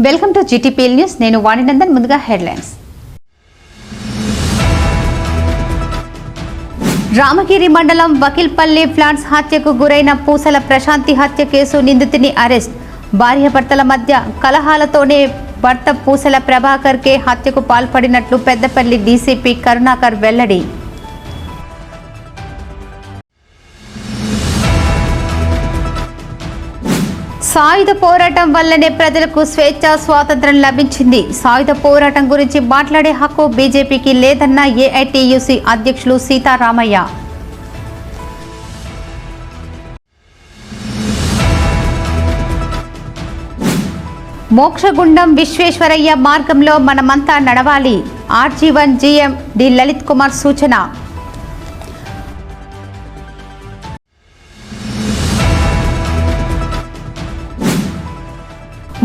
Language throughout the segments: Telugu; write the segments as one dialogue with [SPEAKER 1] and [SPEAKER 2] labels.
[SPEAKER 1] Welcome to GTPL news. నేను వాణినందన్. ముందుగా హెడ్లైన్స్. రామగిరి మండలం వకీల్పల్లి ఫ్లాట్స్ హత్యకు గురైన పూసల ప్రశాంతి హత్య కేసు నిందితుని అరెస్ట్. భార్యాభర్తల మధ్య కలహాలతోనే భర్త పూసల ప్రభాకర్ కే హత్యకు పాల్పడినట్లు పెద్దపల్లి డీసీపీ కరుణాకర్ వెల్లడి. సాయుధ పోరాటం వల్లనే ప్రజలకు స్వేచ్ఛ స్వాతంత్రం లభించింది. సాయుధ పోరాటం గురించి మాట్లాడే హక్కు బీజేపీకి లేదన్న ఏఐటీయూసీ అధ్యక్షులు సీతారామయ్య. మోక్షగుండం విశ్వేశ్వరయ్య మార్గంలో మనమంతా నడవాలి. RG one GM D Lalit Kumar సూచన.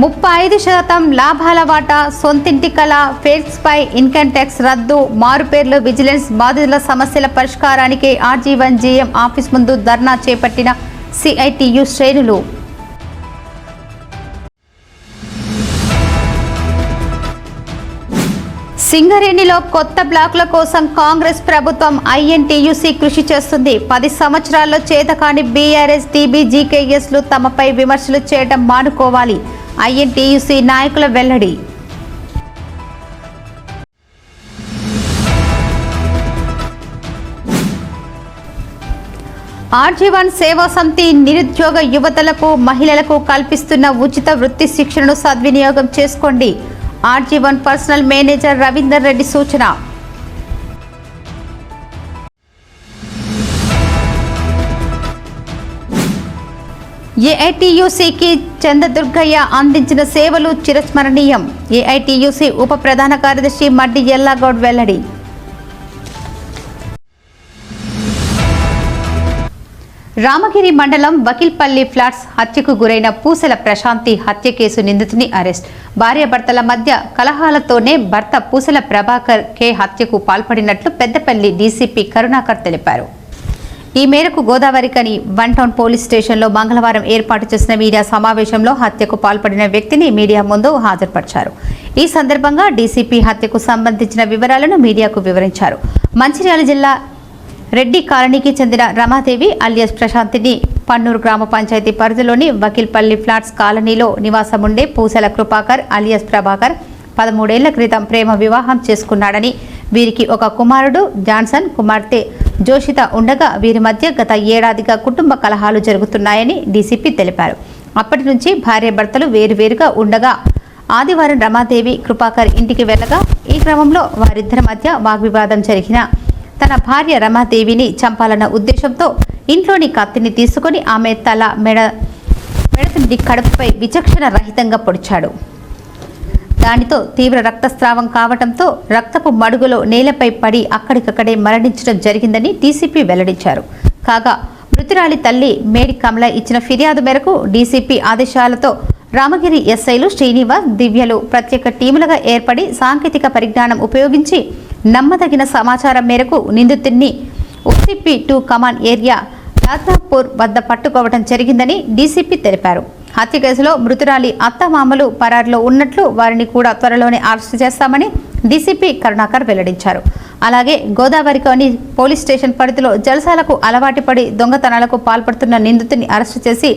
[SPEAKER 1] 35% లాభాల వాటా, సొంతింటి కళ, ఫేక్స్ పై ఇన్కమ్ ట్యాక్స్ రద్దు, మారుపేర్లు, విజిలెన్స్, బాధితుల సమస్యల పరిష్కారానికి ఆర్జీవన్ జీఎం ఆఫీస్ ముందు ధర్నా చేపట్టిన సిఐటియు శ్రేణులు. సింగరేణిలో కొత్త బ్లాకుల కోసం కాంగ్రెస్ ప్రభుత్వం ఐఎన్టీయూసీ కృషి చేస్తుంది. 10 సంవత్సరాల్లో చేతకాని బీఆర్ఎస్, టీబీజీకేఎస్లు తమపై విమర్శలు చేయడం మానుకోవాలి. ఐఎన్టీయూసీ నాయకుల వెల్లడి. ఆర్జీవన్ సేవా సమితి నిరుద్యోగ యువతలకు, మహిళలకు కల్పిస్తున్న ఉచిత వృత్తి శిక్షణను సద్వినియోగం చేసుకోండి. RG one personal manager Ravinder Reddy సూచన. ఏఐటీయూసీకి చందదుర్గయ్య అందించిన సేవలు చిరస్మరణీయం. ఏఐటీయూసీ ఉప ప్రధాన కార్యదర్శి మడ్డి ఎల్లాగౌడ్ వెల్లడి. రామగిరి మండలం వకీల్పల్లి ఫ్లాట్స్ హత్యకు గురైన పూసల ప్రశాంతి హత్య కేసు నిందితుని అరెస్ట్. భార్యాభర్తల మధ్య కలహాలతోనే భర్త పూసల ప్రభాకర్ కే హత్యకు పాల్పడినట్లు పెద్దపల్లి డీసీపీ కరుణాకర్ తెలిపారు. ఈ మేరకు గోదావరికని 1 టౌన్ పోలీస్ స్టేషన్లో మంగళవారం ఏర్పాటు చేసిన మీడియా సమావేశంలో హత్యకు పాల్పడిన వ్యక్తిని మీడియా ముందు హాజరుపరిచారు. ఈ సందర్భంగా డీసీపీ హత్యకు సంబంధించిన వివరాలను మీడియాకు వివరించారు. మంచిర్యాల జిల్లా రెడ్డి కాలనీకి చెందిన రమాదేవి అలియాస్ ప్రశాంతిని పన్నూరు గ్రామ పంచాయతీ పరిధిలోని వకీల్పల్లి ఫ్లాట్స్ కాలనీలో నివాసముండే పూసల కృపాకర్ అలియాస్ ప్రభాకర్ 13 ఏళ్ల క్రితం ప్రేమ వివాహం చేసుకున్నాడని, వీరికి ఒక కుమారుడు జాన్సన్, కుమార్తె జోషిత ఉండగా వీరి మధ్య గత ఏడాదిగా కుటుంబ కలహాలు జరుగుతున్నాయని డీసీపీ తెలిపారు. అప్పటి నుంచి భార్యాభర్తలు వేరువేరుగా ఉండగా ఆదివారం రమాదేవి కృపాకర్ ఇంటికి వెళ్ళగా ఈ క్రమంలో వారిద్దరి మధ్య వాగ్వివాదం జరిగిన తన భార్య రమాదేవిని చంపాలన్న ఉద్దేశంతో ఇంట్లోని కత్తిని తీసుకుని ఆమె తల మెడతుండి కడుపుపై విచక్షణ రహితంగా పొడిచాడు. దానితో తీవ్ర రక్తస్రావం కావడంతో రక్తపు మడుగులో నేలపై పడి అక్కడికక్కడే మరణించడం జరిగిందని డీసీపీ వెల్లడించారు. కాగా మృతురాలి తల్లి మేడి కమల ఇచ్చిన ఫిర్యాదు మేరకు డీసీపీ ఆదేశాలతో రామగిరి ఎస్ఐలు శ్రీనివాస్, దివ్యలు ప్రత్యేక టీములుగా ఏర్పడి సాంకేతిక పరిజ్ఞానం ఉపయోగించి నమ్మదగిన సమాచారం మేరకు నిందితుడిని OCP-2 కమాండ్ ఏరియా రాధాపూర్ వద్ద పట్టుకోవడం జరిగిందని డీసీపీ తెలిపారు. హత్య కేసులో మృతురాలి అత్తమామలు పరారిలో ఉన్నట్లు, వారిని కూడా త్వరలోనే అరెస్టు చేస్తామని డీసీపీ కరుణాకర్ వెల్లడించారు. అలాగే గోదావరికని పోలీస్ స్టేషన్ పరిధిలో జల్సాలకు అలవాటుపడి దొంగతనాలకు పాల్పడుతున్న నిందితుడిని అరెస్టు చేసి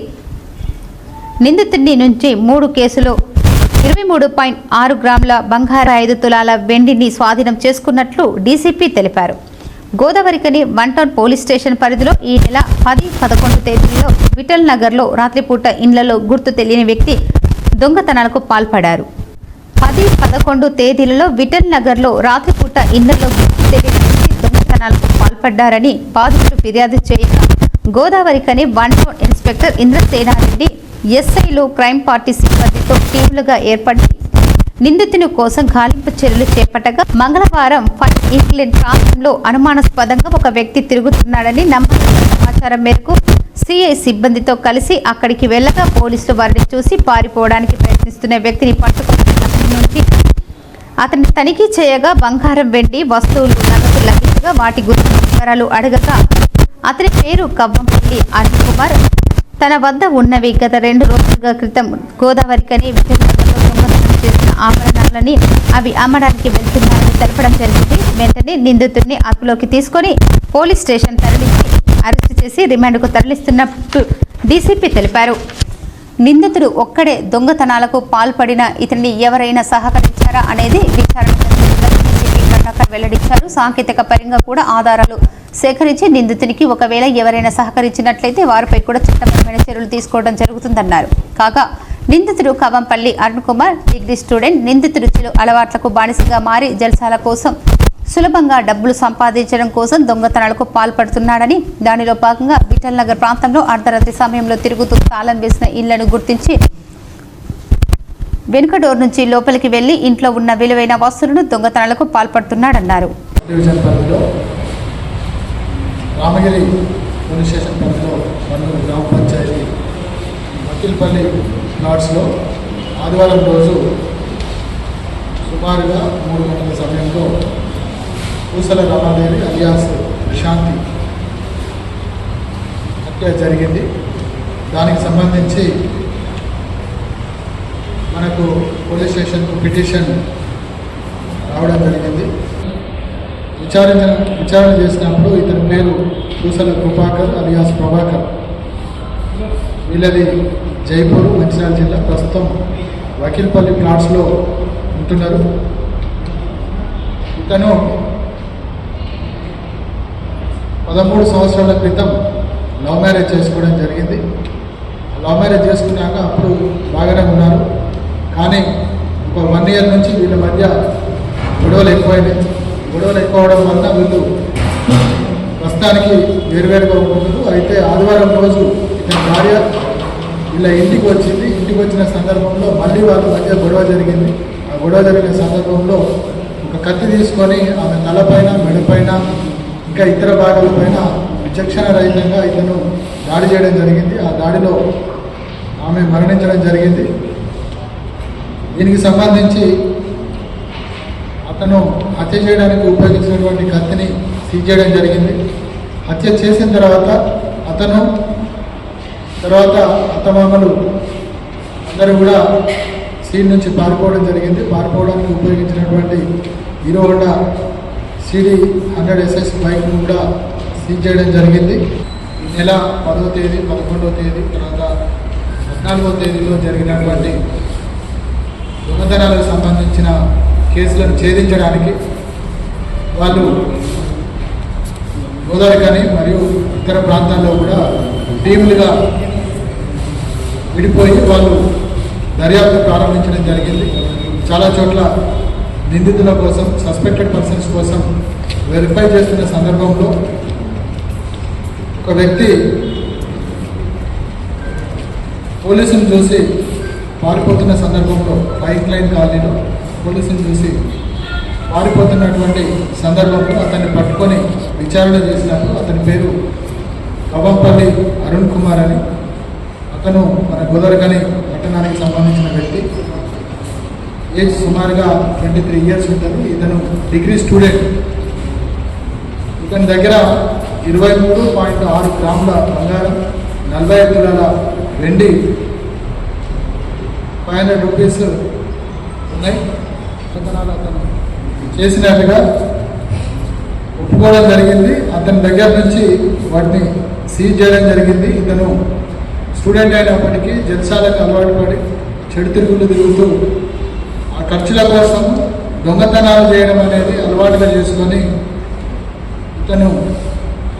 [SPEAKER 1] నిందితుడి నుంచి 3 కేసులు 23.6 గ్రాముల బంగారు, 5 తులాల వెండిని స్వాధీనం చేసుకున్నట్లు డీసీపీ తెలిపారు. గోదావరికని 1 టౌన్ పోలీస్ స్టేషన్ పరిధిలో ఈ నెల 10-11 తేదీల్లో విఠల్ నగర్లో రాత్రిపూట ఇండ్లలో గుర్తు తెలియని వ్యక్తి దొంగతనాలకు పాల్పడారు. 10-11 తేదీలలో విఠల్ నగర్లో రాత్రిపూట ఇండ్లలో గుర్తు తెలియని వ్యక్తి దొంగతనాలకు పాల్పడ్డారని బాధితులు ఫిర్యాదు చేయగా గోదావరికని 1 టౌన్ ఇన్స్పెక్టర్ ఇంద్రసేనారెడ్డి, ఎస్ఐలు క్రైమ్ పార్టీ సిబ్బందితో టీములుగా ఏర్పడి నిందితుని కోసం గాలింపు చర్యలు చేపట్టగా మంగళవారం ఫస్ట్ ఇంగ్లాండ్ ప్రాంతంలో అనుమానాస్పదంగా ఒక వ్యక్తి తిరుగుతున్నాడని నమ్మకమైన సమాచారం మేరకు సిఐ సిబ్బందితో కలిసి అక్కడికి వెళ్ళగా పోలీసులు వారిని చూసి పారిపోవడానికి ప్రయత్నిస్తున్న వ్యక్తిని పట్టుకుని నుంచి అతన్ని తనిఖీ చేయగా బంగారం, వెండి వస్తువులు, నగదు లభించగా వాటి గురించి వివరాలు అడగగా అతని పేరు కవ్వంపల్లి అరుణ్ కుమార్, తన వద్ద ఉన్నవి గత 2 రోజుల క్రితం గోదావరికని విజయనగరంలో దొంగతనం ఆభరణాలని అవి అమ్మడానికి వెళ్తున్నారని తెలపడం జరిగింది. వెంటనే నిందితుడిని అదుపులోకి తీసుకొని పోలీస్ స్టేషన్ తరలించి అరెస్టు చేసి రిమాండ్కు తరలిస్తున్నట్టు డీసీపీ తెలిపారు. నిందితుడు ఒక్కడే దొంగతనాలకు పాల్పడిన ఇతన్ని ఎవరైనా సహకరించారా అనేది విచారణ డీసీపీ కర్ణాకర్ వెల్లడించారు. సాంకేతిక పరంగా కూడా ఆధారాలు సేకరించి నిందితునికి ఒకవేళ ఎవరైనా సహకరించినట్లయితే వారిపై కూడా చట్టపరమైన చర్యలు తీసుకోవడం జరుగుతుందన్నారు. కాగా నిందితుడు కవంపల్లి అరుణ్ కుమార్ డిగ్రీ స్టూడెంట్. నిందితుడు చెడు అలవాట్లకు బానిసగా మారి జల్సాల కోసం సులభంగా డబ్బులు సంపాదించడం కోసం దొంగతనాలకు పాల్పడుతున్నాడని, దానిలో భాగంగా విఠల్ నగర్ ప్రాంతంలో అర్ధరాత్రి సమయంలో తిరుగుతూ తాళం వేసిన ఇళ్లను గుర్తించి వెనుక డోర్ నుంచి లోపలికి వెళ్లి ఇంట్లో ఉన్న విలువైన వస్తువులను దొంగతనాలకు పాల్పడుతున్నాడన్నారు.
[SPEAKER 2] రామగిరి పోలీస్ స్టేషన్ పరిధిలో మన్నూరు గ్రామ పంచాయతీ వకీల్పల్లి ప్లాట్స్లో ఆదివారం రోజు సుమారుగా 3 గంటల సమయంలో పూసల రమాదేవి అలియాస్ ప్రశాంతి హత్య జరిగింది. దానికి సంబంధించి మనకు పోలీస్ స్టేషన్కు పిటిషన్ రావడం జరిగింది. విచారణ చేసినప్పుడు ఇతని పేరు పూసల కృపాకర్ అలియాస్ ప్రభాకర్. వీళ్ళది జైపూర్, మంచిర్యాల జిల్లా. ప్రస్తుతం వకీల్పల్లి ప్లాట్స్లో ఉంటున్నారు. ఇతను 13 సంవత్సరాల క్రితం లవ్ మ్యారేజ్ చేసుకోవడం జరిగింది. లవ్ మ్యారేజ్ చేసుకున్నాక అప్పుడు బాగానే ఉన్నారు. కానీ ఒక 1 ఇయర్ నుంచి వీళ్ళ మధ్య గొడవలు ఎక్కువైనాయి. గొడవలు ఎక్కువ అవడం వల్ల వీళ్ళు ప్రస్తుతానికి వేరువేరుగా ఉంటున్నారు. అయితే ఆదివారం రోజు ఇతని భార్య వీళ్ళ ఇంటికి వచ్చింది. ఇంటికి వచ్చిన సందర్భంలో మళ్ళీ వాళ్ళ మధ్య గొడవ జరిగింది. ఆ గొడవ జరిగిన సందర్భంలో ఒక కత్తి తీసుకొని ఆమె తలపైన, మెడపైన, ఇంకా ఇతర భాగాలపైన విచక్షణ రహితంగా ఇతను దాడి చేయడం జరిగింది. ఆ దాడిలో ఆమె మరణించడం జరిగింది. దీనికి సంబంధించి అతను హత్య చేయడానికి ఉపయోగించినటువంటి కత్తిని సీజ్ చేయడం జరిగింది. హత్య చేసిన తర్వాత అత్తమామలు అందరూ కూడా సీన్ నుంచి పారిపోవడం జరిగింది. పారిపోవడానికి ఉపయోగించినటువంటి హీరో హోండా CD 100SS బైక్ను కూడా సీజ్ చేయడం జరిగింది. ఈ నెల 10వ తేదీ, 11వ తేదీ, తర్వాత 14వ తేదీలో జరిగినటువంటి దొంగతనాలకు సంబంధించిన కేసులను ఛేదించడానికి వాళ్ళు గోదావరికని మరియు ఇతర ప్రాంతాల్లో కూడా టీములుగా విడిపోయి వాళ్ళు దర్యాప్తు ప్రారంభించడం జరిగింది. చాలా చోట్ల నిందితుల కోసం, సస్పెక్టెడ్ పర్సన్స్ కోసం వెరిఫై చేస్తున్న సందర్భంలో ఒక వ్యక్తి పోలీసును చూసి పారిపోతున్న సందర్భంలో పైక్ లైన్ కాలనీలో పోలీసును చూసి పారిపోతున్నటువంటి సందర్భంలో అతన్ని పట్టుకొని విచారణ చేసినప్పుడు అతని పేరు కవంపల్లి అరుణ్ కుమార్ అని. అతను మన గోదావరికని పట్టణానికి సంబంధించిన వ్యక్తి. ఏజ్ సుమారుగా 23 ఇయర్స్ ఉంటుంది. ఇతను డిగ్రీ స్టూడెంట్. ఇతని దగ్గర 23.6 గ్రాముల బంగారం, 45 తులాల వెండి, 500 రూపీస్ ఉన్నాయి. అతను చేసినట్టుగా ఒప్పుకోవడం జరిగింది. అతని దగ్గర నుంచి వాటిని సీజ్ చేయడం జరిగింది. ఇతను స్టూడెంట్ అయినప్పటికీ జల్సాలకు అలవాటు పడి చెడు తిరుగులు తిరుగుతూ ఆ ఖర్చుల కోసం దొంగతనాలు చేయడం అనేది అలవాటుగా చేసుకొని ఇతను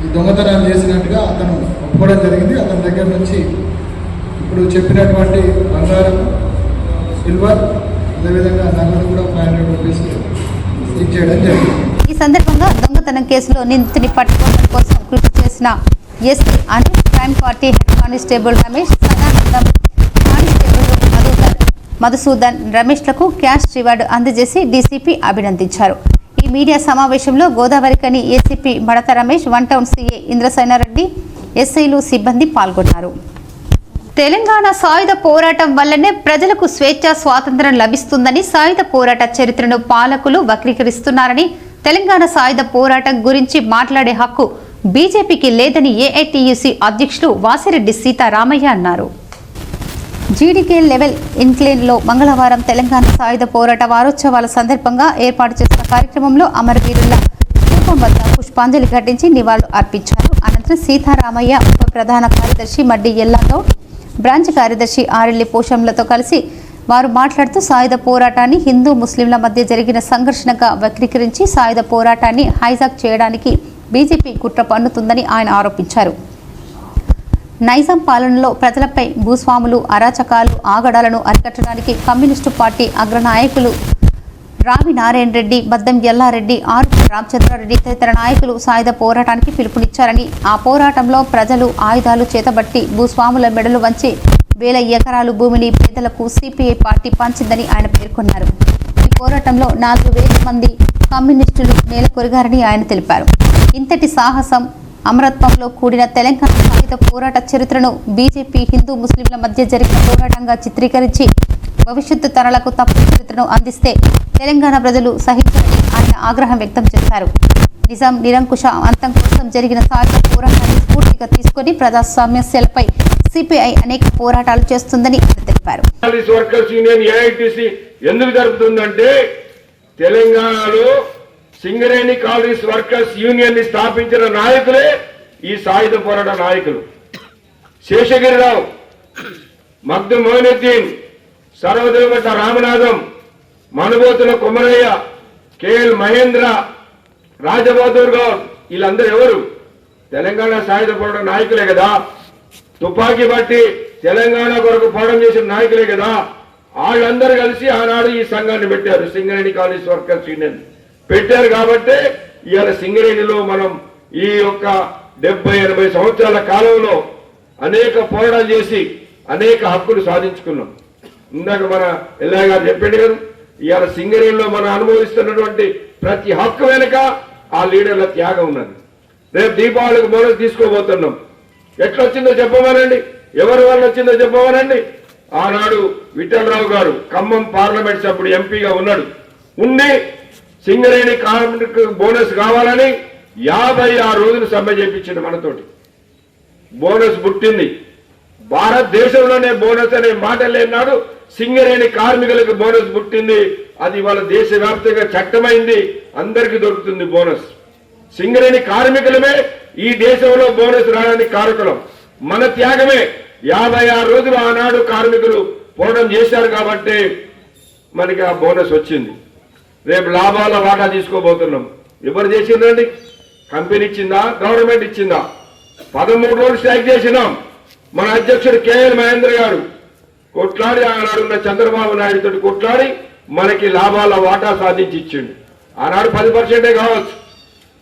[SPEAKER 2] ఈ దొంగతనాలు చేసినట్టుగా అతను ఒప్పుకోవడం జరిగింది. అతని దగ్గర నుంచి ఇప్పుడు చెప్పినటువంటి బంగారం, సిల్వర్, అదేవిధంగా నగదు కూడా 500 రూపీస్ సీజ్ చేయడం జరిగింది.
[SPEAKER 1] ఈ సందర్భంగా దొంగతనం కేసులో నిందితుని పట్టుకోవడం కోసం కృషి చేసిన SP Anu, crime party head constable Ramesh, Sadanandam constable Madhusudan రమేష్లకు క్యాష్ రివార్డు అందజేసి డీసీపీ అభినందించారు. ఈ మీడియా సమావేశంలో గోదావరికని ఏసీపీ మడత రమేష్, 1 టౌన్ సీఏ ఇంద్రసేనారెడ్డి, ఎస్ఐలు, సిబ్బంది పాల్గొన్నారు. తెలంగాణ సాయుధ పోరాటం వల్లనే ప్రజలకు స్వేచ్ఛ, స్వాతంత్రం లభిస్తుందని, సాయుధ పోరాట చరిత్రను పాలకులు వక్రీకరిస్తున్నారని, తెలంగాణ సాయుధ పోరాటం గురించి మాట్లాడే హక్కు బీజేపీకి లేదని ఏఐటీయూసీ అధ్యక్షులు వాసిరెడ్డి సీతారామయ్య అన్నారు. జీడీకే లెవెల్ ఇన్క్లేన్లో మంగళవారం తెలంగాణ సాయుధ పోరాట వారోత్సవాల సందర్భంగా ఏర్పాటు చేసిన కార్యక్రమంలో అమరవీరుల స్థూపం వద్ద పుష్పాంజలి ఘటించి నివాళులు అర్పించారు. అనంతరం సీతారామయ్య, ఉప ప్రధాన కార్యదర్శి మడ్డి ఎల్లాగౌడ్, బ్రాంచ్ కార్యదర్శి ఆరెల్లి పోషంలతో కలిసి వారు మాట్లాడుతూ సాయుధ పోరాటాన్ని హిందూ ముస్లింల మధ్య జరిగిన సంఘర్షణగా వక్రీకరించి సాయుధ పోరాటాన్ని హైజాక్ చేయడానికి బీజేపీ కుట్ర పన్నుతుందని ఆయన ఆరోపించారు. నైజాం పాలనలో ప్రజలపై భూస్వాములు, అరాచకాలు, ఆగడాలను అరికట్టడానికి కమ్యూనిస్టు పార్టీ అగ్రనాయకులు రావి నారాయణ రెడ్డి, బద్దం ఎల్లారెడ్డి, ఆర్ రామచంద్రారెడ్డి తదితర నాయకులు సాయుధ పోరాటానికి పిలుపునిచ్చారని, ఆ పోరాటంలో ప్రజలు ఆయుధాలు చేతబట్టి భూస్వాముల మెడలు వంచి వేల ఎకరాలు భూమిని పేదలకు సిపిఐ పార్టీ పంచిందని ఆయన పేర్కొన్నారు. ఈ పోరాటంలో 4,000 మంది కమ్యూనిస్టులు నేలకొరిగారని ఆయన తెలిపారు. ఇంతటి సాహసం, అమరత్వంలో కూడిన తెలంగాణ సాయుధ పోరాట చరిత్రను బీజేపీ హిందూ ముస్లింల మధ్య జరిగిన పోరాటంగా చిత్రీకరించి భవిష్యత్తు తరాలకు తప్పుడు చరిత్రను అందిస్తే తెలంగాణ ప్రజలు సహించారని ఆయన ఆగ్రహం వ్యక్తం చేశారు. నిజాం నిరంకుశ అంతం కోసం జరిగిన సాయుధ పోరాటాన్ని స్ఫూర్తిగా తీసుకుని ప్రజా సమస్యలపై సిపిఐ అనేక పోరాటాలు చేస్తుందని ఆయన తెలిపారు.
[SPEAKER 3] ఎందుకు జరుగుతుందంటే తెలంగాణలో సింగరేణి కాలనీస్ వర్కర్స్ యూనియన్ ని స్థాపించిన నాయకులే ఈ సాయుధ పోరాట నాయకులు. శేషగిరిరావు, మగ్దు మోయినుద్దీన్, సర్వదేవట రామనాథం, మనుబోతుల కుమరయ్య, కేఎల్ మహేంద్ర, రాజబహదూర్ గౌడ్, వీళ్ళందరూ ఎవరు? తెలంగాణ సాయుధ పోరాట నాయకులే కదా. తుపాకీ బట్టి తెలంగాణ కొరకు పోరాటం చేసిన నాయకులే కదా. వాళ్ళందరూ కలిసి ఆనాడు ఈ సంఘాన్ని పెట్టారు, సింగరేణి కాలనీస్ వర్కర్స్ యూనియన్ పెట్టారు. కాబట్టి ఇవాళ సింగరేణిలో మనం ఈ యొక్క 70-80 సంవత్సరాల కాలంలో అనేక పోరాటాలు చేసి అనేక హక్కులు సాధించుకున్నాం. ఇందాక మన ఎల్లయ్య గారు చెప్పాడు కదా, ఇవాళ సింగరేణిలో మనం అనుభవిస్తున్నటువంటి ప్రతి హక్కు వెనుక ఆ లీడర్ల త్యాగం ఉన్నది. రేపు దీపావళికి బోనస్ తీసుకోబోతున్నాం. ఎట్లొచ్చిందో చెప్పమనండి, ఎవరి వల్ల వచ్చిందో చెప్పమనండి. ఆనాడు విఠలరావు గారు ఖమ్మం పార్లమెంట్ సభ్యుడు ఎంపీగా ఉన్నాడు. ఉండి సింగరేణి కార్మికు బోనస్ కావాలని 56 రోజులు సమ్మె చేయించింది మనతోటి. బోనస్ పుట్టింది. భారతదేశంలోనే బోనస్ అనే మాట లేనాడు సింగరేణి కార్మికులకు బోనస్ పుట్టింది. అది వాళ్ళ దేశవ్యాప్తంగా చట్టమైంది, అందరికీ దొరుకుతుంది బోనస్. సింగరేణి కార్మికులమే ఈ దేశంలో బోనస్ రావడానికి కారకులం. మన త్యాగమే. 56 రోజులు ఆనాడు కార్మికులు పోరాటం చేశారు కాబట్టి మనకి ఆ బోనస్ వచ్చింది. రేపు లాభాల వాటా తీసుకోబోతున్నాం. ఎవరు చేసిందండి? కంపెనీ ఇచ్చిందా? గవర్నమెంట్ ఇచ్చిందా? 13 రోజులు స్ట్రైక్ చేసినాం. మన అధ్యక్షుడు కేఎల్ మహేంద్ర గారు కొట్లాడి ఆనాడున్న చంద్రబాబు నాయుడు తోటి కొట్లాడి మనకి లాభాల వాటా సాధించి ఇచ్చిండు. ఆనాడు 10% కావచ్చు.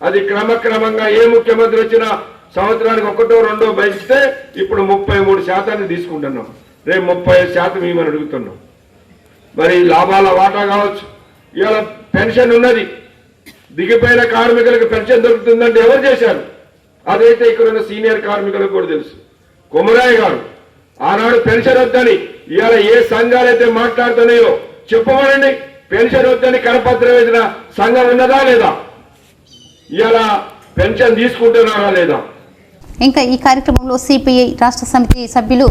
[SPEAKER 3] అది క్రమక్రమంగా ఏ ముఖ్యమంత్రి వచ్చినా సంవత్సరానికి 1-2 పెంచితే ఇప్పుడు 33% తీసుకుంటున్నాం. రేపు 35% ఇవ్వమని అడుగుతున్నాం. మరి లాభాల వాటా కావచ్చు. ఇవాళ పెన్షన్ ఉన్నది. దిగిపోయిన కార్మికులకు పెన్షన్ దొరుకుతుందంటే ఎవరు చేశారు? అదైతే ఇక్కడ ఉన్న సీనియర్ కార్మికులకు కూడా తెలుసు. కొమరయ్య గారు ఆనాడు పెన్షన్ వద్దని ఇవాళ ఏ సంఘాలైతే మాట్లాడుతున్నాయో చెప్పమనండి. పెన్షన్ వద్దని కరపత్రం వేసిన సంఘం ఉన్నదా లేదా? ఇవాళ పెన్షన్ తీసుకుంటున్నారా లేదా?
[SPEAKER 1] ఇంకా ఈ కార్యక్రమంలో సిపిఐ రాష్ట్ర సమితి సభ్యులు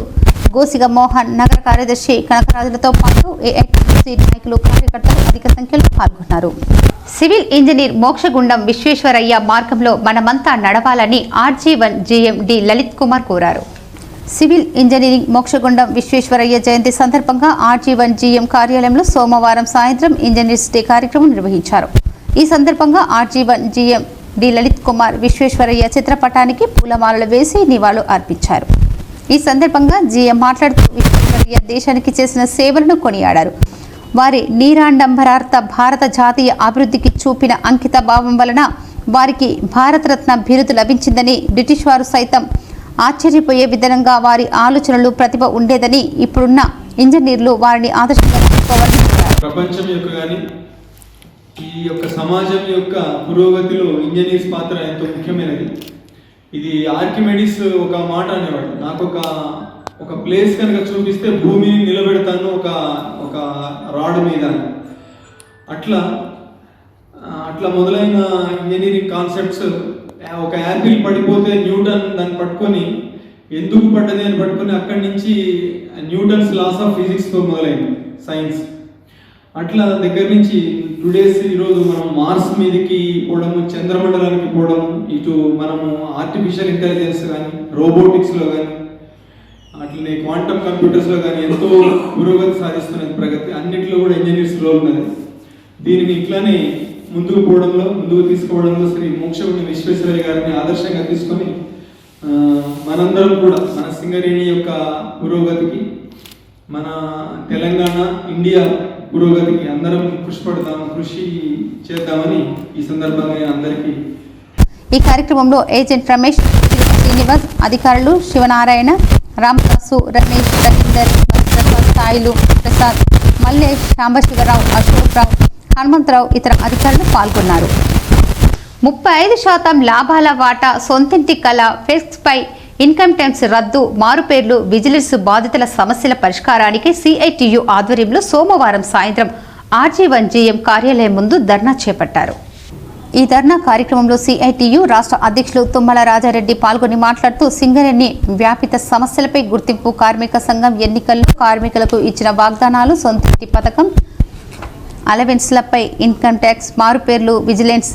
[SPEAKER 1] గోసిగ మోహన్, నగర కార్యదర్శి కనకరాజులతో పాటు ఏఐటీసీ నాయకులు, కార్యకర్తలు అధిక సంఖ్యలో పాల్గొన్నారు. సివిల్ ఇంజనీర్ మోక్షగుండం విశ్వేశ్వరయ్య మార్గంలో మనమంతా నడవాలని RG1 GM D Lalit Kumar కోరారు. సివిల్ ఇంజనీరింగ్ మోక్షగుండం విశ్వేశ్వరయ్య జయంతి సందర్భంగా RG1 GM కార్యాలయంలో సోమవారం సాయంత్రం ఇంజనీర్స్ డే కార్యక్రమం నిర్వహించారు. ఈ సందర్భంగా RG1 GM D Lalit Kumar Visvesvaraya చిత్రపటానికి పూలమాలలు వేసి నివాళులు అర్పించారు. ఈ సందర్భంగా GM మాట్లాడుతూ విశ్వేశ్వరయ్య దేశానికి చేసిన సేవలను కొనియాడారు. వారి నీరాడంబరార్థ భారత జాతీయ అభివృద్ధికి చూపిన అంకిత భావం వలన వారికి భారతరత్న బిరుదు లభించిందని, బ్రిటిష్ వారు సైతం ఆశ్చర్యపోయే విధంగా వారి ఆలోచనలు, ప్రతిభ ఉండేదని, ఇప్పుడున్న ఇంజనీర్లు వారిని ఆదర్శంగా తీసుకోవాలని చెప్పారు.
[SPEAKER 4] ప్రపంచం యొక్క కానీ ఈ యొక్క సమాజం యొక్క పురోగతిలో ఇంజనీర్స్ పాత్ర ఎంతో ముఖ్యమైనది. ఇది ఆర్కిమెడిస్ ఒక మాట అనేవాడు, నాకు ఒక ప్లేస్ కనుక చూపిస్తే భూమిని నిలబెడతాను ఒక రాడ్ మీద. అట్లా మొదలైన ఇంజనీరింగ్ కాన్సెప్ట్స్. ఒక యాపిల్ పడిపోతే న్యూటన్ దాన్ని పట్టుకొని ఎందుకు పడ్డది అని పట్టుకుని అక్కడి నుంచి న్యూటన్స్ లాస్ ఆఫ్ ఫిజిక్స్తో మొదలైంది సైన్స్. అట్లా దగ్గర నుంచి టుడేస్ ఈరోజు మనం మార్స్ మీదకి పోవడము, చంద్రమండలానికి పోవడము, ఇటు మనము ఆర్టిఫిషియల్ ఇంటెలిజెన్స్ కానీ, రోబోటిక్స్లో కానీ, అట్లనే క్వాంటమ్ కంప్యూటర్స్లో కానీ ఎంతో పురోగతి సాధిస్తున్నది ప్రగతి. అన్నింటిలో కూడా ఇంజనీర్స్ రోల్ ఉన్నది. దీనిని ఇట్లానే ముందుకు పోవడంలో, ముందుకు తీసుకోవడంలో శ్రీ మోక్షగుండం విశ్వేశ్వరయ్య గారిని ఆదర్శంగా తీసుకొని మనందరం కూడా మన సింగరేణి యొక్క పురోగతికి, మన తెలంగాణ, ఇండియా పురోగతికి అందరం కృషి చేద్దామని ఈ సందర్భంగా అందరికీ.
[SPEAKER 1] ఈ కార్యక్రమంలో ఏజెంట్ రమేష్, శ్రీనివాస్, అధికారులు శివనారాయణ, రామదాసు, రమేష్, రవీందర్, ప్రసాద్, సాయిలు, ప్రసాద్, మల్లేష్, శాంబశివరావు, అశోక్రావు, హనుమంతరావు, ఇతర అధికారులు పాల్గొన్నారు. 35% లాభాల వాటా, సొంతింటి కళ, ఫెక్స్పై ఇన్కమ్ ట్యాక్స్ రద్దు, మారుపేర్లు, విజిలెన్స్ బాధితుల సమస్యల పరిష్కారానికి సిఐటియు ఆధ్వర్యంలో సోమవారం సాయంత్రం RG1GM కార్యాలయం ముందు ధర్నా చేపట్టారు. ఈ ధర్నా కార్యక్రమంలో సిఐటియు రాష్ట్ర అధ్యక్షులు తుమ్మల రాజారెడ్డి పాల్గొని మాట్లాడుతూ సింగరేణి వ్యాపిత సమస్యలపై గుర్తింపు, కార్మిక సంఘం ఎన్నికల్లో కార్మికులకు ఇచ్చిన వాగ్దానాలు, సొంతింటి పథకం, అలవెన్స్లపై ఇన్కమ్ ట్యాక్స్, మారుపేర్లు, విజిలెన్స్,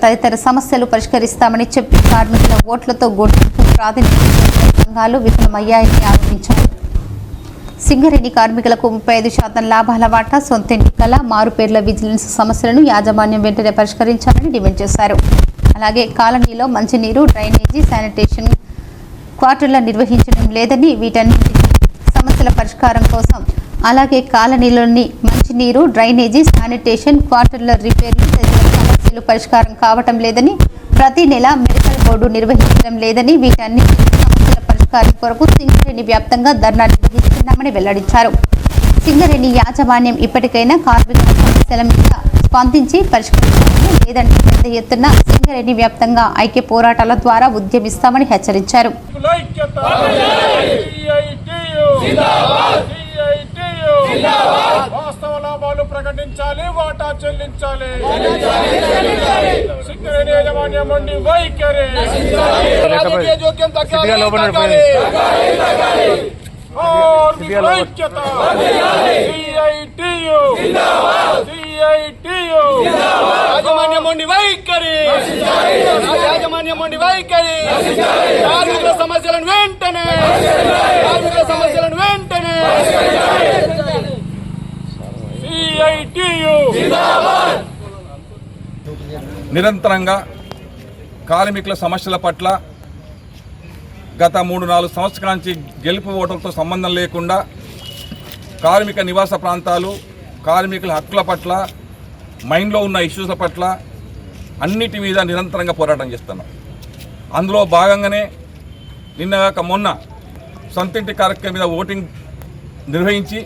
[SPEAKER 1] తదితర సమస్యలు పరిష్కరిస్తామని చెప్పి కార్మికుల ఓట్లతో గుర్తింపు ప్రాతినిధ్యం సంఘాలు విఫలమయ్యాయని ఆరోపించారు. సింగరేణి కార్మికులకు 35% లాభాల వాటా, సొంతింటి కళ, మారుపేర్ల, విజిలెన్స్ సమస్యలను యాజమాన్యం వెంటనే పరిష్కరించాలని డిమాండ్ చేశారు. అలాగే కాలనీలో మంచినీరు, డ్రైనేజీ, శానిటేషన్ క్వార్టర్ల నిర్వహించడం లేదని, వీటన్నింటి సమస్యల పరిష్కారం కోసం అలాగే కాలనీలోని మంచినీరు, డ్రైనేజీ, శానిటేషన్ క్వార్టర్ల రిపేర్లు తదితర సమస్యలు పరిష్కారం కావటం లేదని, ప్రతి నెల మెడికల్ బోర్డు నిర్వహించడం లేదని, వీటన్నిటి సమస్యల పరిష్కారం కొరకు సింగరేణి వ్యాప్తంగా ధర్నా నిర్వహిస్తున్నామని వెల్లడించారు. సింగరేణి యాజమాన్యం ఇప్పటికైనా కార్మికుల సమస్యల మీద స్పందించి పరిష్కరించాలని, లేదంటే పెద్ద ఎత్తున సింగరేణి వ్యాప్తంగా ఐక్య పోరాటాల ద్వారా ఉద్యమిస్తామని హెచ్చరించారు.
[SPEAKER 5] వాస్తవ లాభాలు ప్రకటించాలి, వాటా చెల్లించాలి. సింగరేణి యాజమాన్యం నుండి వైఖరి, రాజకీయ జోక్యం తగ్గాలి. యాజమాన్యం నుండి వైఖరి, యాజమాన్యం నుండి వైఖరి. కార్మికుల సమస్యలను వెంటనే, కార్మికుల సమస్యలను వెంటనే.
[SPEAKER 6] నిరంతరంగా కార్మికుల సమస్యల పట్ల గత 3-4 సంవత్సరాల నుంచి గెలుపు ఓటర్లతో సంబంధం లేకుండా కార్మిక నివాస ప్రాంతాలు, కార్మికుల హక్కుల పట్ల, మైండ్లో ఉన్న ఇష్యూస్ల పట్ల అన్నిటి మీద నిరంతరంగా పోరాటం చేస్తున్నాం. అందులో భాగంగానే నిన్నగాక మొన్న సొంతింటి కార్యక్రమం మీద ఓటింగ్ నిర్వహించి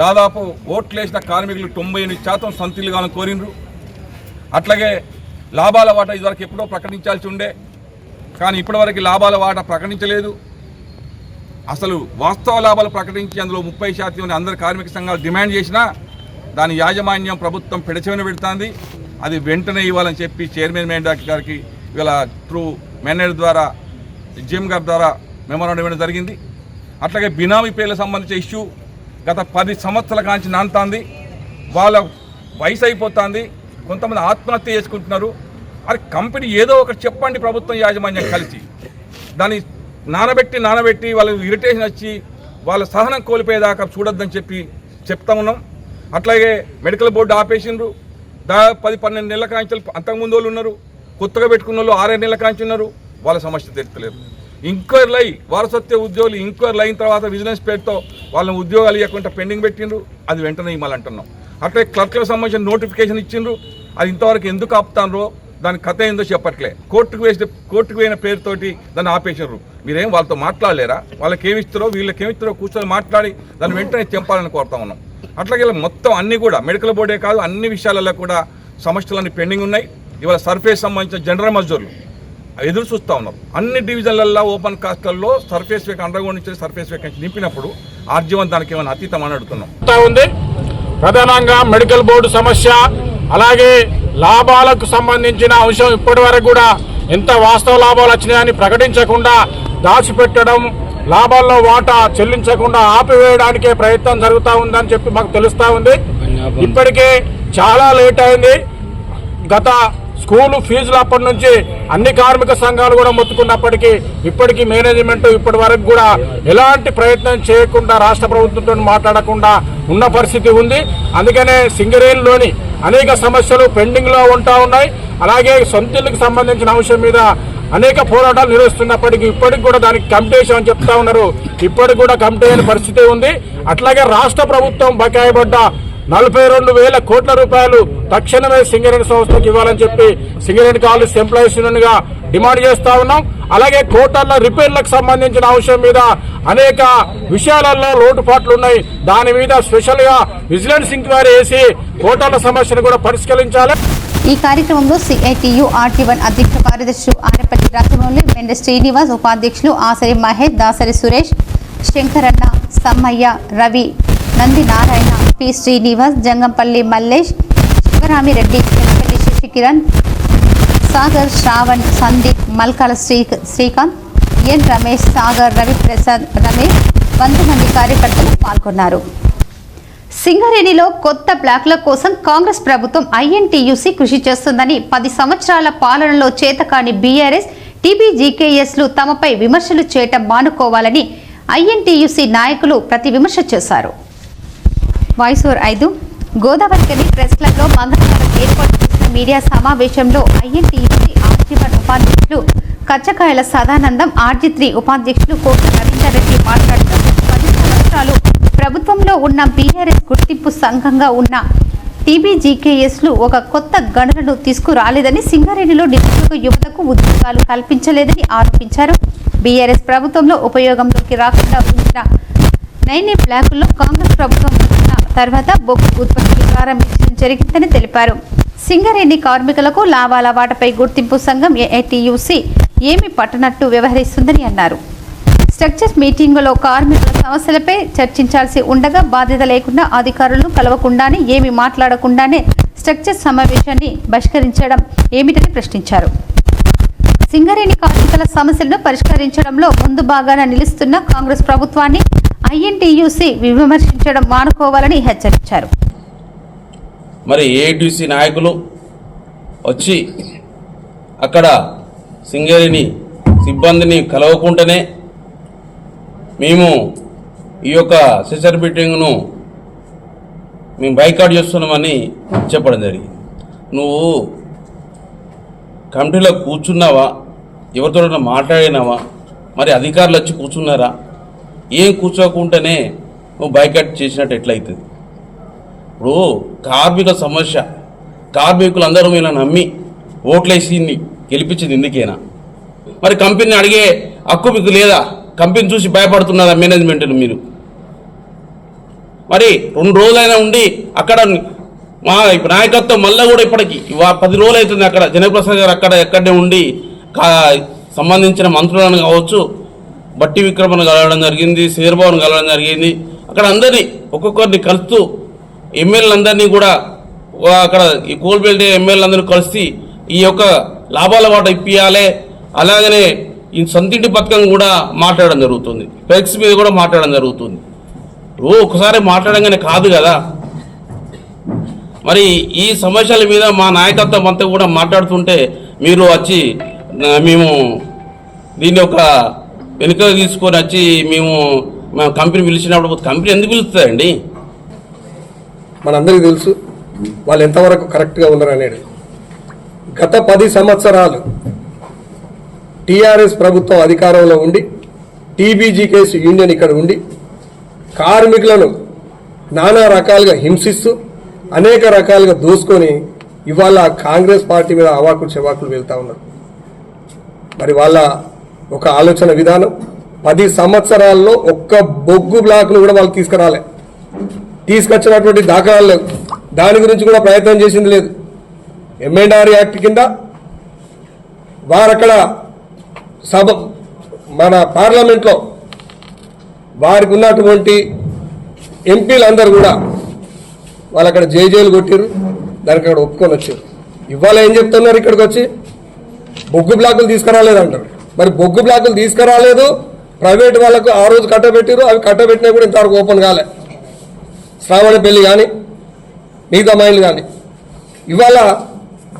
[SPEAKER 6] దాదాపు ఓట్లేసిన కార్మికులు 98% సొంతిల్లు కావాలని కోరిండ్రు. అట్లాగే లాభాల వాటా ఇదివరకు ఎప్పుడో ప్రకటించాల్సి ఉండే, కానీ ఇప్పటివరకు లాభాల వాటా ప్రకటించలేదు. అసలు వాస్తవ లాభాలు ప్రకటించి అందులో 30% అందరు కార్మిక సంఘాలు డిమాండ్ చేసినా దాని యాజమాన్యం ప్రభుత్వం పెడచెవిన పెడుతుంది. అది వెంటనే ఇవ్వాలని చెప్పి చైర్మన్ మేనేజర్ గారికి ఇవాళ త్రూ మేనేజర్ ద్వారా, జిఎం గారి ద్వారా మెమోరాండం ఇవ్వడం జరిగింది. అట్లాగే బినామీ పేర్లకు సంబంధించిన ఇష్యూ గత 10 సంవత్సరాల కాంచి నానుతుంది. వాళ్ళ వయసు అయిపోతుంది, కొంతమంది ఆత్మహత్య చేసుకుంటున్నారు. అది కంపెనీ ఏదో ఒకటి చెప్పండి, ప్రభుత్వం యాజమాన్యం కలిసి దాన్ని నానబెట్టి వాళ్ళకి ఇరిటేషన్ వచ్చి వాళ్ళ సహనం కోల్పోయేదాకా చూడొద్దని చెప్పి చెప్తా ఉన్నాం. అట్లాగే మెడికల్ బోర్డు ఆపేసిండ్రు. దాదాపు 10-12 నెలల కాంచెలు అంతకుముందు వాళ్ళు ఉన్నారు, కొత్తగా పెట్టుకున్న వాళ్ళు 6-7 నెలల కాంచి ఉన్నారు. వాళ్ళ సమస్య తెచ్చలేదు. ఇంక్వైరీలు అయ్యి వారసత్వ ఉద్యోగులు ఇంక్వైరీలు అయిన తర్వాత విజిలెన్స్ పేరుతో వాళ్ళని ఉద్యోగాలు ఇవ్వకుండా పెండింగ్ పెట్టిండ్రు. అది వెంటనే ఇవ్వాలంటున్నాం. అట్లే క్లర్క్లకు సంబంధించిన నోటిఫికేషన్ ఇచ్చిండ్రు. అది ఇంతవరకు ఎందుకు ఆపుతారో దాని కథ ఏందో చెప్పట్లే. కోర్టుకు పోయిన పేరుతోటి దాన్ని ఆపేసినారు. మీరేం వాళ్ళతో మాట్లాడలేరా? వాళ్ళకి ఏమిస్తారో వీళ్ళకి ఏమిస్తారో కూర్చొని మాట్లాడి దాన్ని వెంటనే తెంపాలని కోరుతా ఉన్నాం. అట్లాగే మొత్తం అన్నీ కూడా మెడికల్ బోర్డే కాదు, అన్ని విషయాలలో కూడా సమస్యలన్నీ పెండింగ్ ఉన్నాయి. ఇవాళ సర్ఫేస్ సంబంధించిన జనరల్ మజ్దూర్లు ఎదురు చూస్తూ ఉన్నారు. అన్ని డివిజన్లలో ఓపెన్ కాస్ట్లలో సర్ఫేస్ అండర్గ్రౌండ్ నుంచి సర్ఫేస్ వేకెన్సీ నింపినప్పుడు ఆర్జీవన్ దానికి ఏమైనా అతీతం అని అడుగుతున్నాం.
[SPEAKER 5] ప్రధానంగా మెడికల్ బోర్డు సమస్య, అలాగే లాభాలకు సంబంధించిన అంశం ఇప్పటి వరకు కూడా ఎంత వాస్తవ లాభాలు వచ్చినాయని ప్రకటించకుండా
[SPEAKER 7] దాచిపెట్టడం, లాభాల్లో వాటా చెల్లించకుండా ఆపివేయడానికే ప్రయత్నం జరుగుతూ ఉందని చెప్పి మాకు తెలుస్తూ ఉంది. ఇప్పటికే చాలా లేట్ అయింది. గత స్కూలు ఫీజులు అప్పటి నుంచి అన్ని కార్మిక సంఘాలు కూడా మొత్తుకున్నప్పటికీ ఇప్పటికీ మేనేజ్మెంట్ ఇప్పటి వరకు కూడా ఎలాంటి ప్రయత్నం చేయకుండా రాష్ట్ర ప్రభుత్వంతో మాట్లాడకుండా ఉన్న పరిస్థితి ఉంది. అందుకనే సింగరేణిలోని అనేక సమస్యలు పెండింగ్లో ఉంటా ఉన్నాయి. అలాగే సొంతిల్లుకు సంబంధించిన అంశం మీద అనేక పోరాటాలు నిర్వహిస్తున్నప్పటికీ ఇప్పటికి కూడా దానికి కమిటీ అని చెప్తా ఉన్నారు. ఇప్పటికి కూడా కమిటీ అయిన పరిస్థితి ఉంది. అట్లాగే రాష్ట్ర ప్రభుత్వం బకాయి పడ్డ 42,000 కోట్ల రూపాయలు తక్షణమే సింగరేణి సంస్థకు ఇవ్వాలని చెప్పి సింగరేణి కాలేజ్ ఎంప్లాయీస్ యూనియన్ గా డిమాండ్ చేస్తా ఉన్నాం. అలాగే కోటర్ల రిపేర్లకు సంబంధించిన అంశం మీద అనేక విషయాలలో లోటుపాట్లు ఉన్నాయి. దాని మీద స్పెషల్ గా విజిలెన్స్ ఎంక్వైరీ చేసి కోటర్ల సమస్యను కూడా పరిష్కరించాలి.
[SPEAKER 1] ఈ కార్యక్రమంలో సిఐటియు RT1 అధ్యక్ష కార్యదర్శులు ఆరెపల్లి రాజమౌళి, మెండ శ్రీనివాస్, ఉపాధ్యక్షులు ఆసరి మహేష్, దాసరి సురేష్, శంకరన్న, సమ్మయ్య, రవి, నంది నారాయణ, పి శ్రీనివాస్, జంగంపల్లి మల్లేష్, శివరామిరెడ్డి, చెన్నపల్లి శశికిరణ్, సాగర్, శ్రావణ్, సందీప్, మల్కాల శ్రీకాంత్, ఎన్ రమేష్, సాగర్, రవిప్రసాద్, రమేష్ 100 మంది కార్యకర్తలు పాల్గొన్నారు. సింగరేణిలో కొత్త బ్లాక్ల కోసం కాంగ్రెస్ ప్రభుత్వం INTUC కృషి చేస్తుందని 10 సంవత్సరాల పాలనలో చేతకాని BRS, TBGKSలు తమపై విమర్శలు చేయటం మానుకోవాలని INTUC నాయకులు ప్రతి విమర్శ చేశారు. వాయిసోర్ 5 గోదావరికని ప్రెస్ క్లబ్లో మంగళవారం ఏర్పాటు చేసిన మీడియా సమావేశంలో INTUC RT1 ఉపాధ్యక్షులు కచ్చకాయల సదానందం, RG3 ఉపాధ్యక్షులు కోట రవీందర్ రెడ్డి మాట్లాడుతూ 10 సంవత్సరాలు ప్రభుత్వంలో ఉన్న BRS గుర్తింపు సంఘంగా ఉన్న TBGKSలు ఒక కొత్త గణనను తీసుకురాలేదని, సింగరేణిలో నిరుద్యోగ యువతకు ఉద్యోగాలు కల్పించలేదని ఆరోపించారు. BRS ప్రభుత్వంలో ఉపయోగంలోకి రాకుండా ఉంచిన 9 బ్లాకుల్లో కాంగ్రెస్ ప్రభుత్వం వచ్చిన తర్వాత బొగ్గు ఉత్పత్తి ప్రారంభించడం జరిగిందని తెలిపారు. సింగరేణి కార్మికులకు లాభాల వాటపై గుర్తింపు సంఘం AITUC ఏమి పట్టనట్టు వ్యవహరిస్తుందని అన్నారు. స్ట్రక్చర్ మీటింగులో కార్మికుల సమస్యలపై చర్చించాల్సి ఉండగా బాధ్యత లేకుండా అధికారులను కలవకుండానే ఏమి మాట్లాడకుండానే స్ట్రక్చర్ సమావేశాన్ని బహిష్కరించడం ఏమిటని ప్రశ్నించారు. సింగరేణి కార్మికుల సమస్యలను పరిష్కరించడంలో ముందు భాగాన నిలుస్తున్న కాంగ్రెస్ ప్రభుత్వాన్ని INTUC విమర్శించడం మానుకోవాలని హెచ్చరించారు.
[SPEAKER 8] మరి AITUC నాయకులు వచ్చి అక్కడ సింగరేణి సిబ్బందిని కలవకుండానే మేము ఈ యొక్క సెసర్ మీటింగ్ను మేము బైకాట్ చేస్తున్నామని చెప్పడం జరిగింది. నువ్వు కమిటీలో కూర్చున్నావా, ఎవరితో మాట్లాడినావా, మరి అధికారులు వచ్చి కూర్చున్నారా? ఏం కూర్చోకుండానే నువ్వు బైకాట్ చేసినట్టు ఎట్లయితుంది? ఇప్పుడు కార్మికుల సమస్య, కార్మికులందరూ ఇలా నమ్మి ఓట్లేసి గెలిపించింది ఎందుకేనా? మరి కంపెనీని అడిగే హక్కు మీకు లేదా? కంపెనీ చూసి భయపడుతున్నారా మేనేజ్మెంట్ను మీరు? మరి 2 రోజులైనా ఉండి అక్కడ మా నాయకత్వం మళ్ళీ కూడా ఇప్పటికి 10 రోజులు అవుతుంది అక్కడ జనప్రసాద్ గారు ఎక్కడనే ఉండి సంబంధించిన మంత్రులను కావచ్చు, బట్టి విక్రమను కలవడం జరిగింది, శేర్బాబును కలవడం జరిగింది. అక్కడ అందరినీ ఒక్కొక్కరిని కలుస్తూ ఎమ్మెల్యేలందరినీ కూడా అక్కడ ఈ కోల్బెల్ట్ ఎమ్మెల్యేలందరినీ కలిసి ఈ యొక్క లాభాల వాట ఇప్పియాలి, అలాగనే ఈ సొంతింటి పథకం కూడా మాట్లాడడం జరుగుతుంది, ఫ్లెక్స్ మీద కూడా మాట్లాడడం జరుగుతుంది. ఒకసారి మాట్లాడంగానే కాదు కదా. మరి ఈ సమస్యల మీద మా నాయకత్వం అంతా కూడా మాట్లాడుతుంటే మీరు వచ్చి మేము దీన్ని ఒక వెనుక తీసుకొని వచ్చి మేము మా కంపెనీ పిలిచినప్పుడు కంపెనీ ఎందుకు పిలుస్తుందండి?
[SPEAKER 9] మనందరికీ తెలుసు వాళ్ళు ఎంతవరకు కరెక్ట్గా ఉన్నారు అనేది. గత 10 సంవత్సరాలు TRS ప్రభుత్వం అధికారంలో ఉండి TBGKS యూనియన్ ఇక్కడ ఉండి కార్మికులను నానా రకాలుగా హింసిస్తూ అనేక రకాలుగా దోసుకొని ఇవాళ కాంగ్రెస్ పార్టీ మీద అవాకులు చెవాకులు వెళ్తూ ఉన్నారు. మరి వాళ్ళ ఒక ఆలోచన విధానం 10 సంవత్సరాల్లో ఒక్క బొగ్గు బ్లాక్ను కూడా వాళ్ళు తీసుకొచ్చినటువంటి దాఖలాలు లేవు. దాని గురించి కూడా ప్రయత్నం చేసింది లేదు. M&R యాక్ట్ కింద వారక్కడ మన పార్లమెంట్లో వారికి ఉన్నటువంటి ఎంపీలందరూ కూడా వాళ్ళు అక్కడ జైలు కొట్టారు, దానికి అక్కడ ఒప్పుకొని వచ్చారు. ఇవాళ ఏం చెప్తున్నారు? ఇక్కడికి వచ్చి బొగ్గు బ్లాకులు తీసుకురాలేదంటారు. మరి బొగ్గు బ్లాకులు తీసుకురాలేదు, ప్రైవేట్ వాళ్ళకు ఆ రోజు కట్టబెట్టారు, అవి కట్టబెట్టినా కూడా ఇంతవరకు ఓపెన్ కాలే. శ్రావణపల్లి కానీ మిగతా మైన్లు కానీ ఇవాళ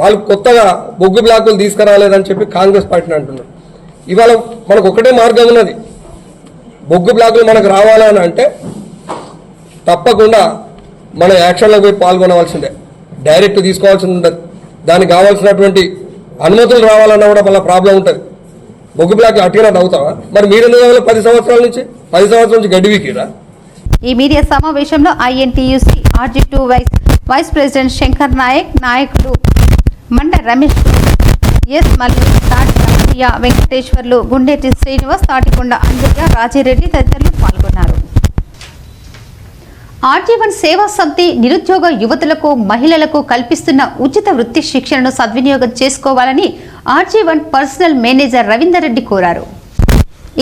[SPEAKER 9] వాళ్ళు కొత్తగా బొగ్గు బ్లాకులు తీసుకురాలేదని చెప్పి కాంగ్రెస్ పార్టీని అంటున్నారు. ఇవాళ మనకు ఒకటే మార్గం ఉన్నది, బొగ్గు బ్లాకులు మనకు రావాలని అంటే తప్పకుండా మన యాక్షన్లో పోయి పాల్గొనవలసిందే, డైరెక్ట్ తీసుకోవాల్సి ఉంటుంది. దానికి కావాల్సినటువంటి అనుమతులు రావాలన్నా కూడా మళ్ళీ ప్రాబ్లం ఉంటుంది. బొగ్గు బ్లాక్ అట్టిగా అవుతావా? మరి మీరెందుకు 10 సంవత్సరాల నుంచి గడ్డి వీకిరా?
[SPEAKER 1] ఈ మీడియా సమావేశంలో INTUC RG2 vice president Shankar Nayak, నాయకులు మండ రమేష్, ఎస్ మల్లి, తాటి రామయ్య, వెంకటేశ్వర్లు, గుండేటి శ్రీనివాస్, తాటికొండ అంజయ్య, రాజిరెడ్డి తదితరులు పాల్గొన్నారు. ఆర్జీవన్ సేవా సమితి నిరుద్యోగ యువతులకు, మహిళలకు కల్పిస్తున్న ఉచిత వృత్తి శిక్షణను సద్వినియోగం చేసుకోవాలని RG one personal manager Ravinder Reddy కోరారు.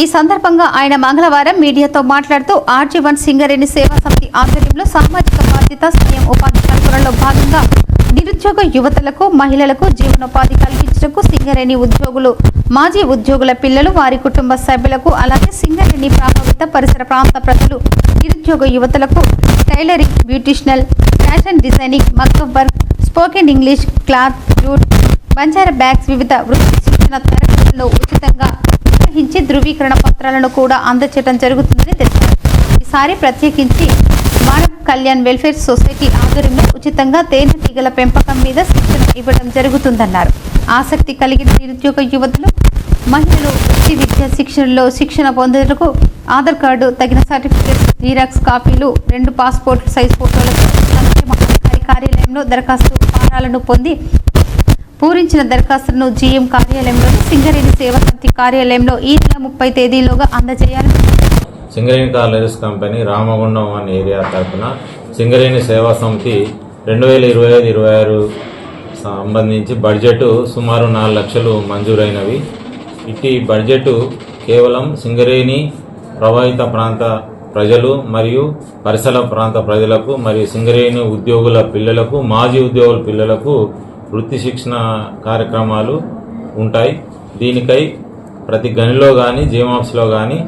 [SPEAKER 1] ఈ సందర్భంగా ఆయన మంగళవారం మీడియాతో మాట్లాడుతూ ఆర్జీవన్ సింగరేణి సేవా సమితి ఆధ్వర్యంలో సామాజిక బాధ్యత స్వయం ఉపాధి కల్పనలో భాగంగా నిరుద్యోగ యువతులకు, మహిళలకు జీవనోపాధి కల్పించడానికి సింగరేణి ఉద్యోగులు, మాజీ ఉద్యోగుల పిల్లలు, వారి కుటుంబ సభ్యులకు, అలాగే సింగరేణి ప్రభావిత పరిసర ప్రాంత ప్రజలు, నిరుద్యోగ యువతులకు టైలరింగ్, బ్యూటిషనల్, ఫ్యాషన్ డిజైనింగ్, మగ్గం work, spoken English, cloth, jute, Banjara bags, వివిధ వృత్తి శిక్షణ తరగతులను ఉచితంగా నిర్వహించి ధృవీకరణ పత్రాలను కూడా అందజేయడం జరుగుతుందని తెలిపారు. ఈసారి ప్రత్యేకించి మానవ కళ్యాణ్ వెల్ఫేర్ సొసైటీ ఆధ్వర్యంలో ఉచితంగా తేనెటీగల పెంపకం మీద శిక్షణ ఇవ్వడం జరుగుతుందన్నారు. ఆసక్తి కలిగిన నిరుద్యోగ యువతులు, మహిళలు వృత్తి విద్యా శిక్షణలో శిక్షణ పొందేందుకు ఆధార్ కార్డు, తగిన సర్టిఫికేట్స్, జీరాక్స్ కాపీలు, 2 పాస్పోర్ట్ సైజ్ ఫోటోలతో సంక్షేమ అధికారి కార్యాలయంలో దరఖాస్తు ఫారాలను పొంది పూరించిన దరఖాస్తులను GM కార్యాలయంలోని సింగరేణి సేవా సమితి కార్యాలయంలో ఈ నెల 30 తేదీలోగా అందజేయాలని
[SPEAKER 10] సింగరేణి కాలేజెస్ కంపెనీ రామగుండం అనే ఏరియా తరఫున సింగరేణి సేవా సమితి 2025-26 సంబంధించి బడ్జెట్ సుమారు 4 లక్షలు మంజూరైనవి. ఇట్టి బడ్జెట్ కేవలం సింగరేణి ప్రభావిత ప్రాంత ప్రజలు మరియు పరిసర ప్రాంత ప్రజలకు మరియు సింగరేణి ఉద్యోగుల పిల్లలకు, మాజీ ఉద్యోగుల పిల్లలకు వృత్తి శిక్షణ కార్యక్రమాలు ఉంటాయి. దీనికై ప్రతి గనిలో కానీ జీఎంఆఫ్స్లో కానీ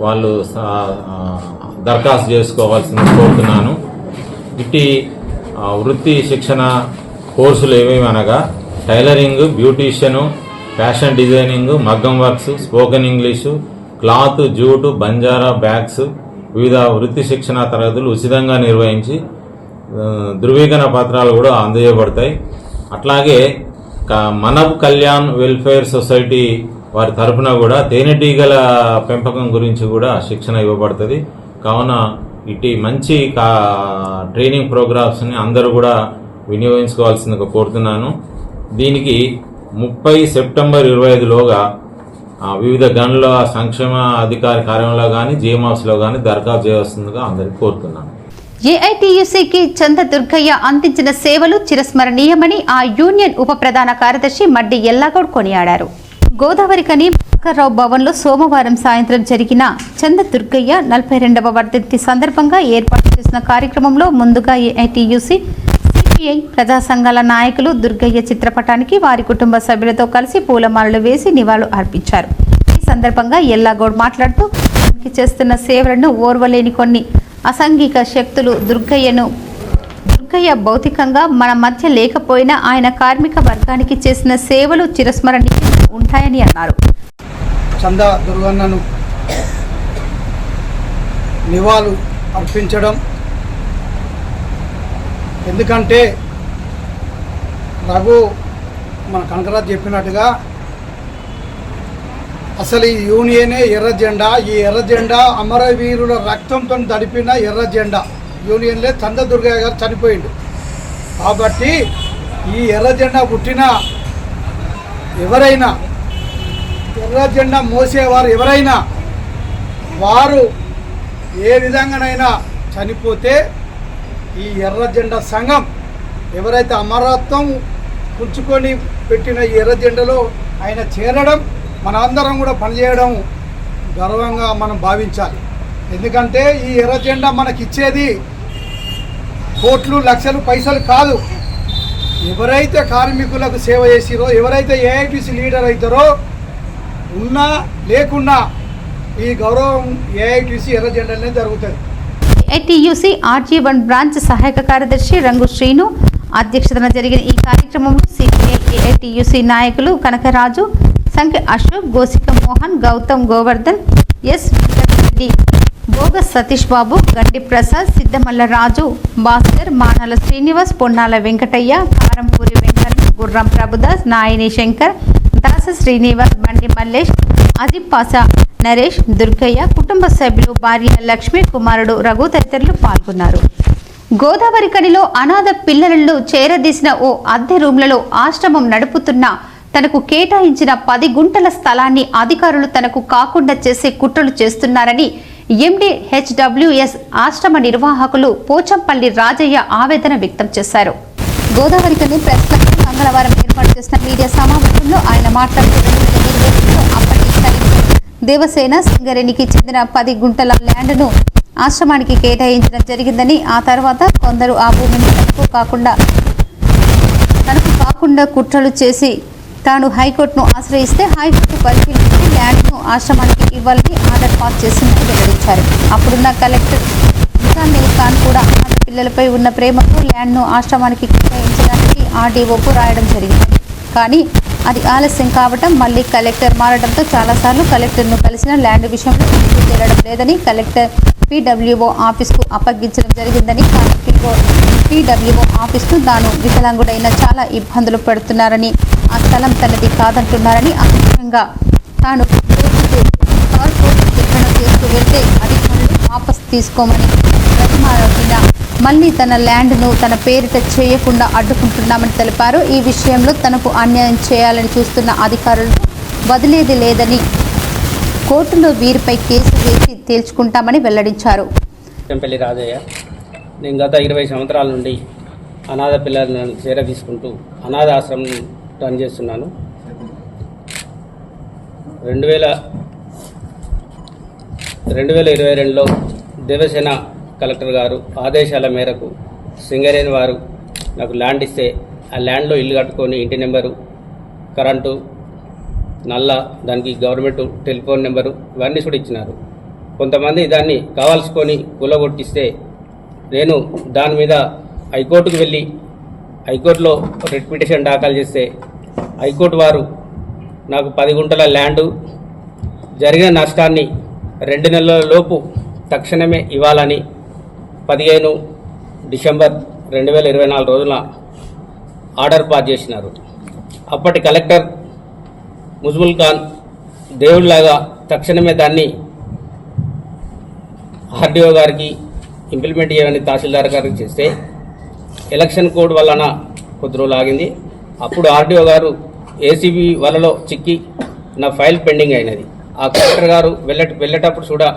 [SPEAKER 10] వాళ్ళు దరఖాస్తు చేసుకోవాల్సింది కోరుతున్నాను. ఇట్టి వృత్తి శిక్షణ కోర్సులు ఏమేమి అనగా టైలరింగ్, బ్యూటీషియను, ఫ్యాషన్ డిజైనింగ్, మగ్గం works, spoken English, cloth, jute, Banjara bags, వివిధ వృత్తి శిక్షణ తరగతులు ఉచితంగా నిర్వహించి ధృవీకరణ పత్రాలు కూడా అందజేయబడతాయి. అట్లాగే మానవ కళ్యాణ్ వెల్ఫేర్ సొసైటీ వారి తరఫున కూడా తేనెటీగల పెంపకం గురించి కూడా శిక్షణ ఇవ్వబడుతుంది. కావున ఇటు మంచి ట్రైనింగ్ ప్రోగ్రామ్స్ని అందరూ కూడా వినియోగించుకోవాల్సిందిగా కోరుతున్నాను. దీనికి 30 సెప్టెంబర్ 25లోగా వివిధ గనుల సంక్షేమ అధికారి కార్యాలయంలో కానీ జీఎంఆఫ్స్లో కానీ దరఖాస్తు చేయవలసిందిగా అందరికీ కోరుతున్నాను.
[SPEAKER 1] ఏఐటీయూసీకి చంద దుర్గయ్య అందించిన సేవలు చిరస్మరణీయమని ఆ యూనియన్ ఉప ప్రధాన కార్యదర్శి మడ్డి ఎల్లాగౌడ్ కొనియాడారు. గోదావరికని భాస్కర్రావు భవన్లో సోమవారం సాయంత్రం జరిగిన చంద దుర్గయ్య 42వ వర్ధంతి సందర్భంగా ఏర్పాటు చేసిన కార్యక్రమంలో ముందుగా ఏఐటీయూసీ, సిపిఐ, ప్రజా సంఘాల నాయకులు దుర్గయ్య చిత్రపటానికి వారి కుటుంబ సభ్యులతో కలిసి పూలమాలలు వేసి నివాళులు అర్పించారు. ఈ సందర్భంగా ఎల్లాగౌడ్ మాట్లాడుతూ చేస్తున్న సేవలను ఓర్వలేని కొన్ని అసాంఘిక శక్తులు దుర్గయ్య భౌతికంగా మన మధ్య లేకపోయినా ఆయన కార్మిక వర్గానికి చేసిన సేవలు చిరస్మరణీయంగా ఉంటాయని అన్నారు.
[SPEAKER 11] చందా దుర్గన్నను నివాళులు అర్పించడం, ఎందుకంటే రఘు మన కనకరాజు చెప్పినట్టుగా అసలు ఈ యూనియనే ఎర్ర జెండా. ఈ ఎర్ర జెండా అమరవీరుల రక్తంతో తడిపిన ఎర్ర జెండా. యూనియన్లే చంద దుర్గయ్య గారు చనిపోయిండు కాబట్టి ఈ ఎర్ర జెండా పుట్టిన ఎవరైనా, ఎర్ర జెండా మోసేవారు ఎవరైనా, వారు ఏ విధంగానైనా చనిపోతే ఈ ఎర్ర జెండా సంఘం ఎవరైతే అమరత్వం పుంచుకొని పెట్టిన ఈ ఎర్ర జెండాలో ఆయన చేరడం, మనందరం కూడా పనిచేయడం గర్వంగా మనం భావించాలి. ఎందుకంటే ఈ ఎర్ర జెండా మనకిచ్చేది కోట్లు, లక్షలు, పైసలు కాదు. ఎవరైతే కార్మికులకు సేవ చేసిరో, ఎవరైతే ఏఐటీసీ లీడర్ అవుతారో ఉన్నా లేకున్నా ఈ గౌరవం ఏఐటీసీ ఎర్ర జెండాలనే జరుగుతుంది.
[SPEAKER 1] ఏఐటీయూసీ RG1 బ్రాంచ్ సహాయక కార్యదర్శి రంగు శ్రీను అధ్యక్షతన జరిగిన ఈ కార్యక్రమంలో సిపిఐ ఏఐటీయూసీ నాయకులు కనకరాజు, సంఖ్య అశోక్, గోసిక మోహన్, గౌతమ్ గోవర్ధన్, ఎస్ వెంకటరెడ్డి, బోగస్ సతీష్ బాబు, గండి ప్రసాద్, సిద్ధమల్ల రాజు, భాస్కర్, మానాల శ్రీనివాస్, పొన్నాల వెంకటయ్య, కారంపూరి వెంకన్న, గుర్రం ప్రభుదాస్, నాయని శంకర్, దాస శ్రీనివాస్, బండి మల్లేష్, అజిబ్ పాసా, నరేష్, దుర్గయ్య, కుటుంబ సభ్యులు, భార్య లక్ష్మి, కుమారుడు రఘు తదితరులు పాల్గొన్నారు. గోదావరి కనిలో అనాథ పిల్లలను చేరదీసిన ఓ అద్దె రూమ్లలో ఆశ్రమం నడుపుతున్న తనకు కేటాయించిన 10 గుంటల స్థలాన్ని అధికారులు తనకు కాకుండా చేసే కుట్రలు చేస్తున్నారని ఎండి హెచ్డబ్ల్యూఎస్ ఆశ్రమ నిర్వాహకులు పోచంపల్లి రాజయ్య ఆవేదన వ్యక్తం చేశారు. గోదావరి కని ప్రెస్ క్లబ్ మంగళవారం ఏర్పాటు చేసిన మీడియా సమావేశంలో ఆయన మాట్లాడుతూ అప్పటి దేవసేన సింగరేణికి చెందిన 10 గుంటల ల్యాండ్ను ఆశ్రమానికి కేటాయించడం జరిగిందని, ఆ తర్వాత కొందరు ఆ భూమిని తనకు కాకుండా కుట్రలు చేసి తాను హైకోర్టును ఆశ్రయిస్తే హైకోర్టు పరిశీలించి ల్యాండ్ను ఆశ్రమానికి ఇవ్వాలని ఆర్డర్ పాస్ చేసిందని వెల్లడించారు. అప్పుడున్న కలెక్టర్ ముసామిల్ ఖాన్ కూడా అనాథ పిల్లలపై ఉన్న ప్రేమకు ల్యాండ్ను ఆశ్రమానికి కేటాయించడానికి ఆర్డీఓకు రాయడం జరిగింది. కానీ అది ఆలస్యం కావటం, మళ్లీ కలెక్టర్ మారడంతో చాలాసార్లు కలెక్టర్ను కలిసిన ల్యాండ్ విషయంలో ఎందుకు తేలడం లేదని కలెక్టర్ PWO ఆఫీస్కు అప్పగించడం జరిగిందని, PWO ఆఫీస్ను తాను వికలాంగుడైన చాలా ఇబ్బందులు పడుతున్నారని, ఆ స్థలం తనది కాదంటున్నారని, అదేవిధంగా తాను కోర్టు శిక్షణ చేస్తూ వెళ్తే అధికారులు వాపస్ తీసుకోమని బ్రతిమాడినా మళ్లీ తన ల్యాండ్ను తన పేరిట చేయకుండా అడ్డుకుంటున్నామని తెలిపారు. ఈ విషయంలో తనకు అన్యాయం చేయాలని చూస్తున్న అధికారులను వదిలేది లేదని, కోర్టులో వీరిపై కేసు వేసి తేల్చుకుంటామని వెల్లడించారు.
[SPEAKER 12] పోచంపల్లి రాజయ్య. నేను గత 20 సంవత్సరాల నుండి అనాథ పిల్లలను చేరదీసుకుంటూ అనాథ ఆశ్రమం రన్ చేస్తున్నాను. 2022లో దేవసేన కలెక్టర్ గారు ఆదేశాల మేరకు సింగరేణి వారు నాకు ల్యాండ్ ఇస్తే ఆ ల్యాండ్లో ఇల్లు కట్టుకొని ఇంటి నెంబరు, కరెంటు, నల్ల, దానికి గవర్నమెంట్ టెలిఫోన్ నెంబరు ఇవన్నీ కూడా ఇచ్చినారు. కొంతమంది దాన్ని కావాల్సుకొని కూలగొట్టిస్తే నేను దాని మీద హైకోర్టుకు వెళ్ళి హైకోర్టులో రిట్ పిటిషన్ దాఖలు చేస్తే హైకోర్టు వారు నాకు 10 గుంటల ల్యాండు జరిగిన నష్టాన్ని 2 నెలల లోపు తక్షణమే ఇవ్వాలని 15 డిసెంబర్ 2024 రోజున ఆర్డర్ పాస్ చేసినారు. అప్పటి కలెక్టర్ ముజ్ముల్ ఖాన్ దేవుడిలాగా తక్షణమే దాన్ని ఆర్డీఓ గారికి ఇంప్లిమెంట్ చేయమని తహసీల్దార్ గారికి చేస్తే ఎలక్షన్ కోడ్ వలన కొద్ది రోజులు ఆగింది. అప్పుడు ఆర్డీఓ గారు ఏసీబీ వలలో చిక్కి నా ఫైల్ పెండింగ్ అయినది. ఆ కలెక్టర్ గారు వెళ్ళేటప్పుడు కూడా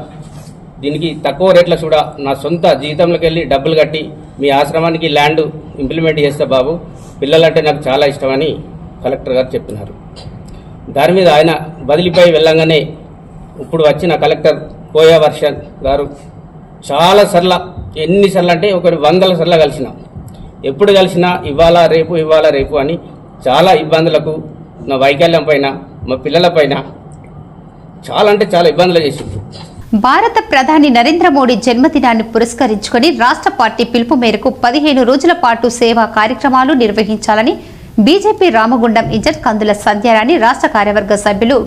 [SPEAKER 12] దీనికి తక్కువ రేట్ల కూడా నా సొంత జీతంలోకి వెళ్ళి డబ్బులు కట్టి మీ ఆశ్రమానికి ల్యాండ్ ఇంప్లిమెంట్ చేస్తే బాబు, పిల్లలంటే నాకు చాలా ఇష్టమని కలెక్టర్ గారు చెప్పినారు. దాని మీద ఆయన బదిలీపై వెళ్ళంగానే ఇప్పుడు వచ్చిన కలెక్టర్ కోయా వర్షన్ గారు చాలాసార్లు, ఎన్నిసార్లు అంటే 100 సార్లు కలిసినాం. ఎప్పుడు కలిసినా ఇవాళ రేపు అని చాలా ఇబ్బందులకు, నా వైకల్యం పైన, మా పిల్లల పైన చాలా అంటే చాలా ఇబ్బందులు చేసింది.
[SPEAKER 1] భారత ప్రధాని నరేంద్ర మోడీ జన్మదినాన్ని పురస్కరించుకొని రాష్ట్ర పార్టీ పిలుపు మేరకు 15 రోజుల పాటు సేవా కార్యక్రమాలు నిర్వహించాలని బీజేపీ రామగుండం ఇన్ఛార్జ్ కందుల సంధ్యారాణి రాష్ట్ర కార్యవర్గ సభ్యులు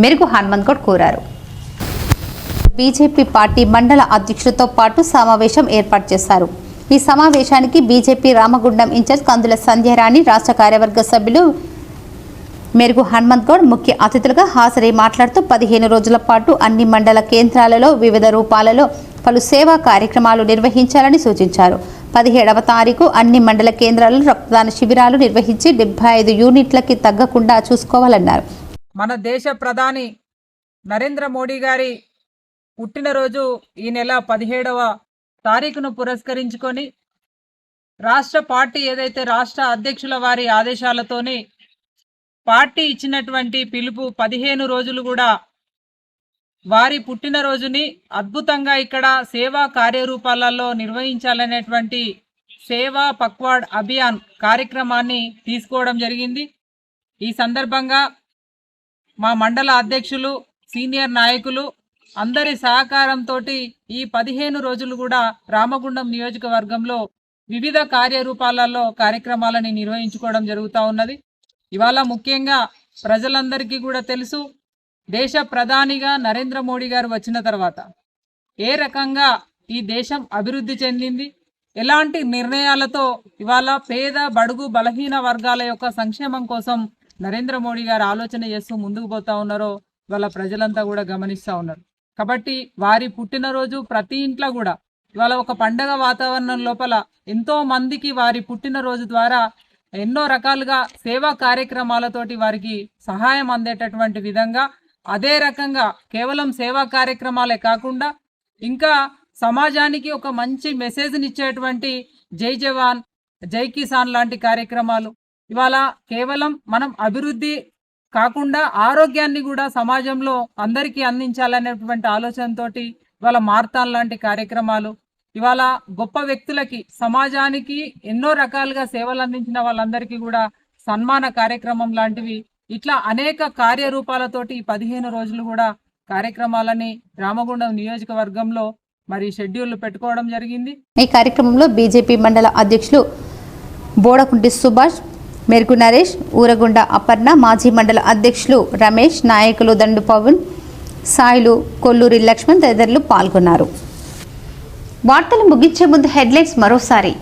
[SPEAKER 1] మెరుగు హనుమంత్ గౌడ్ కోరారు. బీజేపీ పార్టీ మండల అధ్యక్షులతో పాటు సమావేశం ఏర్పాటు చేశారు. ఈ సమావేశానికి బీజేపీ రామగుండం ఇన్ఛార్జ్ కందుల సంధ్యారాణి రాష్ట్ర కార్యవర్గ సభ్యులు మెరుగు హనుమంత్ గౌడ్ ముఖ్య అతిథులుగా హాజరై మాట్లాడుతూ 15 రోజుల పాటు అన్ని మండల కేంద్రాలలో వివిధ రూపాలలో పలు సేవా కార్యక్రమాలు నిర్వహించాలని సూచించారు. 17వ తారీఖు అన్ని మండల కేంద్రాలలో రక్తదాన శిబిరాలు నిర్వహించి 75 యూనిట్లకి తగ్గకుండా చూసుకోవాలన్నారు.
[SPEAKER 13] మన దేశ ప్రధాని నరేంద్ర మోడీ గారి పుట్టినరోజు ఈ నెల 17వ తారీఖును పురస్కరించుకొని రాష్ట్ర పార్టీ ఏదైతే రాష్ట్ర అధ్యక్షుల వారి ఆదేశాలతోని పార్టీ ఇచ్చినటువంటి పిలుపు 15 రోజులు కూడా వారి పుట్టినరోజుని అద్భుతంగా ఇక్కడ సేవా కార్యరూపాలలో నిర్వహించాలనేటువంటి సేవా పక్వాడ్ అభియాన్ కార్యక్రమాన్ని తీసుకోవడం జరిగింది. ఈ సందర్భంగా మా మండల అధ్యక్షులు, సీనియర్ నాయకులు అందరి సహకారంతో ఈ 15 రోజులు కూడా రామగుండం నియోజకవర్గంలో వివిధ కార్యరూపాలలో కార్యక్రమాలని నిర్వహించుకోవడం జరుగుతూ ఉన్నది. ఇవాళ ముఖ్యంగా ప్రజలందరికీ కూడా తెలుసు, దేశ ప్రధానిగా నరేంద్ర మోడీ గారు వచ్చిన తర్వాత ఏ రకంగా ఈ దేశం అభివృద్ధి చెందింది, ఎలాంటి నిర్ణయాలతో ఇవాళ పేద బడుగు బలహీన వర్గాల యొక్క సంక్షేమం కోసం నరేంద్ర మోడీ గారు ఆలోచన చేస్తూ ముందుకు పోతా ఉన్నారో ఇవాళ ప్రజలంతా కూడా గమనిస్తూ ఉన్నారు. కాబట్టి వారి పుట్టినరోజు ప్రతి ఇంట్లో కూడా ఇవాళ ఒక పండగ వాతావరణం లోపల ఎంతో మందికి వారి పుట్టినరోజు ద్వారా ఎన్నో రకాలుగా సేవా కార్యక్రమాలతోటి వారికి సహాయం అందేటటువంటి విధంగా, అదే రకంగా కేవలం సేవా కార్యక్రమాలే కాకుండా ఇంకా సమాజానికి ఒక మంచి మెసేజ్ని ఇచ్చేటువంటి జై జవాన్ జై కిసాన్ లాంటి కార్యక్రమాలు ఇవాళ కేవలం మనం అభివృద్ధి కాకుండా ఆరోగ్యాన్ని కూడా సమాజంలో అందరికీ అందించాలనేటువంటి ఆలోచనతో ఇవాళ మారథాన్ లాంటి కార్యక్రమాలు, ఇవాళ గొప్ప వ్యక్తులకి సమాజానికి ఎన్నో రకాలుగా సేవలు అందించిన వాళ్ళందరికీ కూడా సన్మాన కార్యక్రమం లాంటివి, ఇట్లా అనేక కార్యరూపాలతోటి 15 రోజులు కూడా కార్యక్రమాలని రామగుండం నియోజకవర్గంలో మరి షెడ్యూల్ పెట్టుకోవడం జరిగింది.
[SPEAKER 1] ఈ కార్యక్రమంలో బీజేపీ మండల అధ్యక్షులు బోడకుంటి సుభాష్, మెరుగు నరేష్, ఊరగుండ అపర్ణ, మాజీ మండల అధ్యక్షులు రమేష్, నాయకులు దండు పవన్, సాయిలు, కొల్లూరి లక్ష్మణ్ తదితరులు పాల్గొన్నారు. వార్తలు ముగించే ముందు హెడ్లైన్స్ మరోసారి.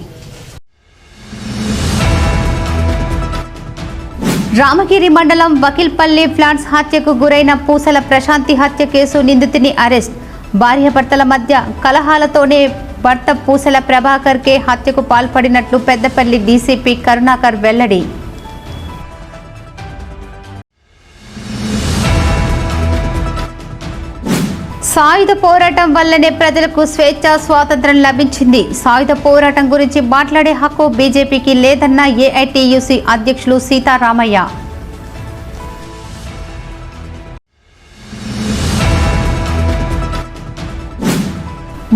[SPEAKER 1] రామగిరి మండలం వకీల్పల్లి ఫ్లాట్స్ హత్యకు గురైన పూసల ప్రశాంతి హత్య కేసు నిందితుని అరెస్ట్. భార్యాభర్తల మధ్య కలహాలతోనే భర్త పూసల ప్రభాకర్ కే హత్యకు పాల్పడినట్లు పెద్దపల్లి డీసీపీ కరుణాకర్ వెల్లడి. సాయుధ పోరాటం వల్లనే ప్రజలకు స్వేచ్ఛ స్వాతంత్రం లభించింది. సాయుధ పోరాటం గురించి మాట్లాడే హక్కు బీజేపీకి లేదన్న ఏఐటీయూసీ అధ్యక్షులు సీతారామయ్య.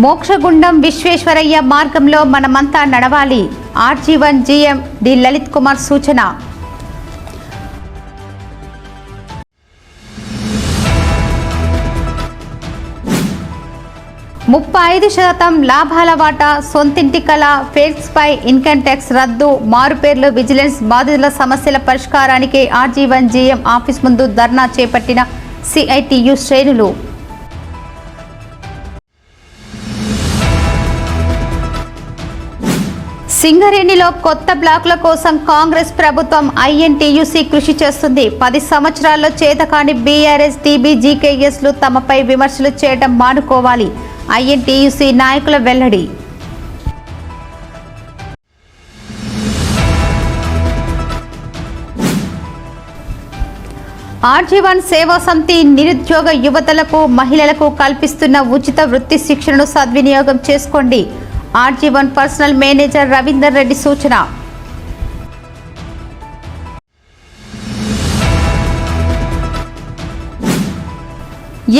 [SPEAKER 1] మోక్షగుండం విశ్వేశ్వరయ్య మార్గంలో మనమంతా నడవాలి. RG one GM D Lalit Kumar సూచన. %35 లాభాల వాటా, సొంతింటి కళ, ఫేక్స్ పై ఇన్కమ్ ట్యాక్స్ రద్దు, మారుపేర్లు, విజిలెన్స్, బాధితుల సమస్యల పరిష్కారానికి ఆర్జీవన్ జీఎం ఆఫీస్ ముందు ధర్నా చేపట్టిన సిఐటియు శ్రేణులు. సింగరేణిలో కొత్త బ్లాకుల కోసం కాంగ్రెస్ ప్రభుత్వం ఐఎన్టీయూసీ కృషి చేస్తుంది. 10 సంవత్సరాల్లో చేతకాని బీఆర్ఎస్, టీబీజీకేఎస్లు తమపై విమర్శలు చేయడం మానుకోవాలి. ఐఎన్టీయూసీ నాయకుల వెల్లడి. ఆర్జీవన్ సేవా సమితి నిరుద్యోగ యువతలకు, మహిళలకు కల్పిస్తున్న ఉచిత వృత్తి శిక్షణను సద్వినియోగం చేసుకోండి. RG one personal manager Ravinder Reddy సూచన.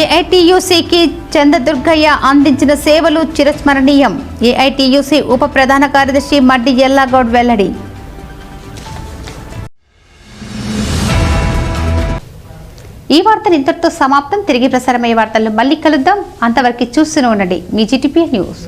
[SPEAKER 1] ఏఐటీయూసీకి చంద్రదుర్గయ్య అందించిన సేవలు చిరస్మరణీయం. ఏఐటీయూసీ ఉప ప్రధాన కార్యదర్శి మడ్డి ఎల్లాగౌడ్ వెల్లడి. ఈ వార్తలు ఇంతటితో సమాప్తం. తిరిగి ప్రసారమయ్యే వార్తల్లో మళ్ళీ కలుద్దాం. అంతవరకు చూస్తూనే ఉండండి మీ జీటీపీ న్యూస్.